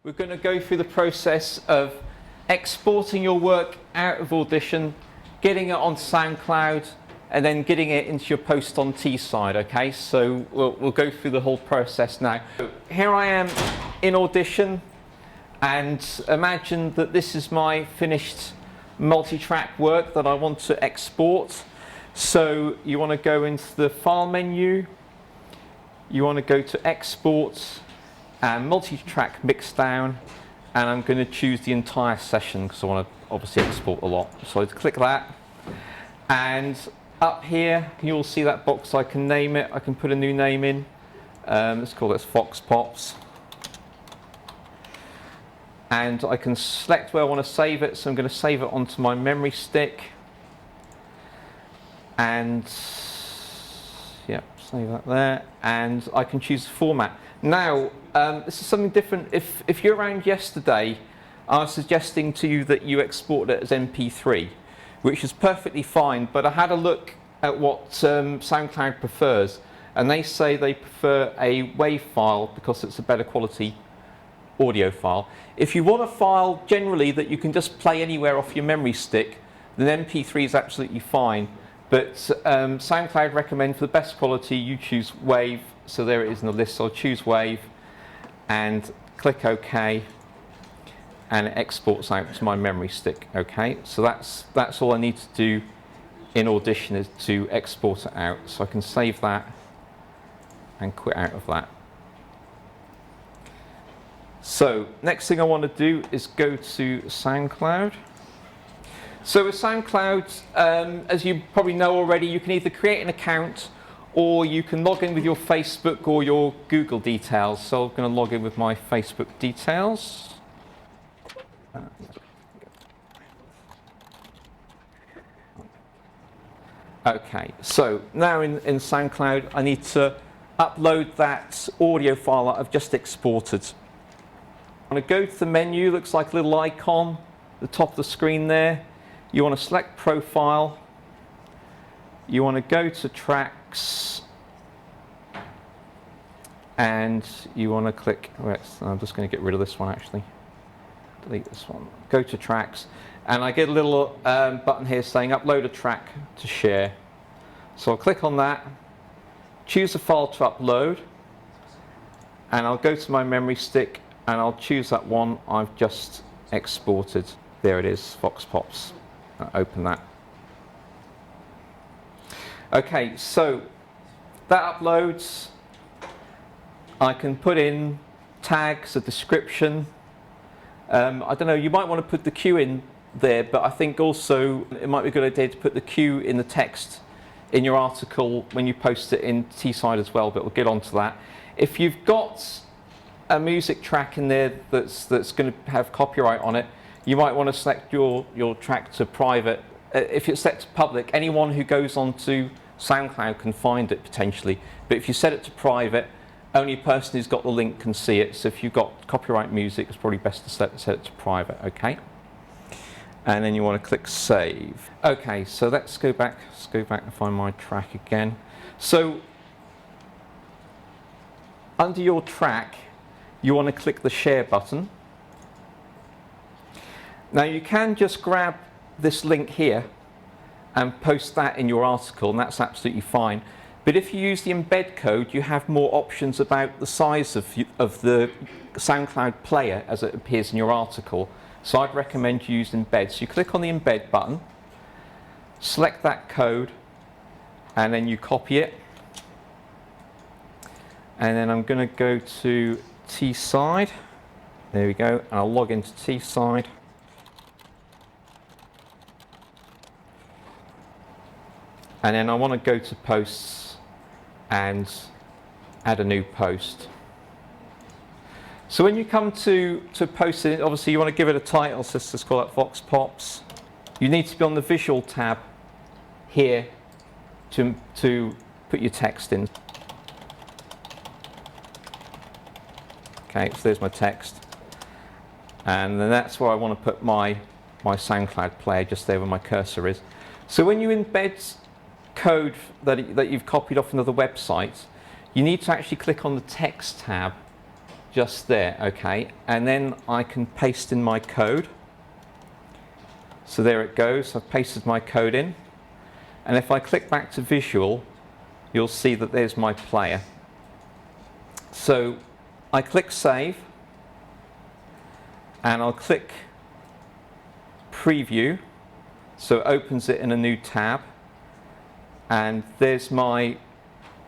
We're going to go through the process of exporting your work out of Audition, getting it on SoundCloud, and then getting it into your post on Tside, okay? So we'll go through the whole process now. Here I am in Audition, and imagine that this is my finished multi-track work that I want to export. So you want to go into the File menu, you want to go to Export, and multi-track mixdown, and I'm going to choose the entire session because I want to obviously export a lot. So I click that, and up here you all see that box. I can name it, I can put a new name in. Let's call this Fox Pops, and I can select where I want to save it. So I'm going to save it onto my memory stick, and yeah, save that there, and I can choose the format. Now, this is something different. If you're around yesterday, I was suggesting to you that you export it as MP3, which is perfectly fine, but I had a look at what SoundCloud prefers, and they say they prefer a WAV file because it's a better quality audio file. If you want a file generally that you can just play anywhere off your memory stick, then MP3 is absolutely fine. But SoundCloud recommend for the best quality you choose WAV. So there it is in the list. So I'll choose WAV and click OK, and it exports out to my memory stick. Okay, so that's all I need to do in Audition, is to export it out. So I can save that and quit out of that. So next thing I want to do is go to SoundCloud. So with SoundCloud, as you probably know already, you can either create an account or you can log in with your Facebook or your Google details. So I'm going to log in with my Facebook details. Okay, so now in SoundCloud, I need to upload that audio file that I've just exported. I'm going to go to the menu, looks like a little icon at the top of the screen there. You want to select Profile, you want to go to Tracks, and you want to click, I'm just going to get rid of this one actually, delete this one, go to Tracks, and I get a little button here saying upload a track to share. So I'll click on that, choose a file to upload, and I'll go to my memory stick and I'll choose that one I've just exported. There it is, Fox Pops. Open that. Okay, so that uploads. I can put in tags, a description. I don't know, you might want to put the cue in there, but I think also it might be a good idea to put the cue in the text in your article when you post it in Tside as well, but we'll get onto that. If you've got a music track in there that's going to have copyright on it, you might want to select your track to private. If it's set to public, anyone who goes onto SoundCloud can find it potentially. But if you set it to private, only a person who's got the link can see it. So if you've got copyright music, it's probably best to set it to private, okay? And then you want to click Save. Okay, so let's go back and find my track again. So under your track, you want to click the Share button. Now you can just grab this link here and post that in your article, and that's absolutely fine. But if you use the embed code, you have more options about the size of the SoundCloud player as it appears in your article. So I'd recommend you use embed. So you click on the embed button, select that code, and then you copy it. And then I'm going to go to Tside. There we go, and I'll log into Tside. And then I want to go to posts and add a new post. So when you come to post it, obviously you want to give it a title, so let's call it Fox Pops. You need to be on the visual tab here to put your text in. Okay, so there's my text. And then that's where I want to put my SoundCloud player, just there where my cursor is. So when you embed code that you've copied off another website, you need to actually click on the text tab just there, okay, and then I can paste in my code. So there it goes, I've pasted my code in, and if I click back to visual, you'll see that there's my player. So I click save, and I'll click preview, so it opens it in a new tab, and there's my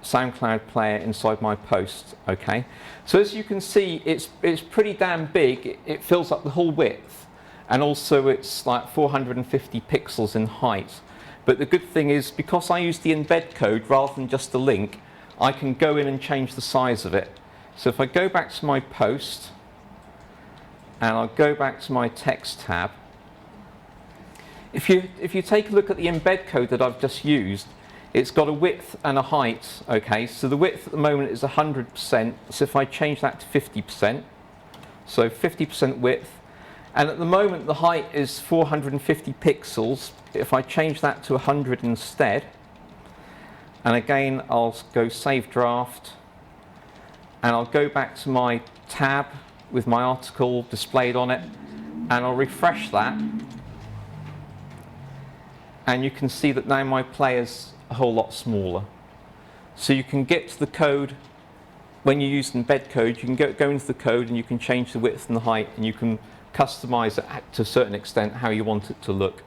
SoundCloud player inside my post, okay. So as you can see, it's pretty damn big. It fills up the whole width, and also it's like 450 pixels in height. But the good thing is, because I use the embed code rather than just the link, I can go in and change the size of it. So if I go back to my post, and I'll go back to my text tab, if you take a look at the embed code that I've just used, it's got a width and a height, okay, so the width at the moment is 100%, so if I change that to 50%, so 50% width, and at the moment the height is 450 pixels, if I change that to 100 instead, and again I'll go save draft, and I'll go back to my tab with my article displayed on it, and I'll refresh that, and you can see that now my player's a whole lot smaller. So you can get to the code, when you use embed code, you can go into the code and you can change the width and the height, and you can customize it to a certain extent how you want it to look.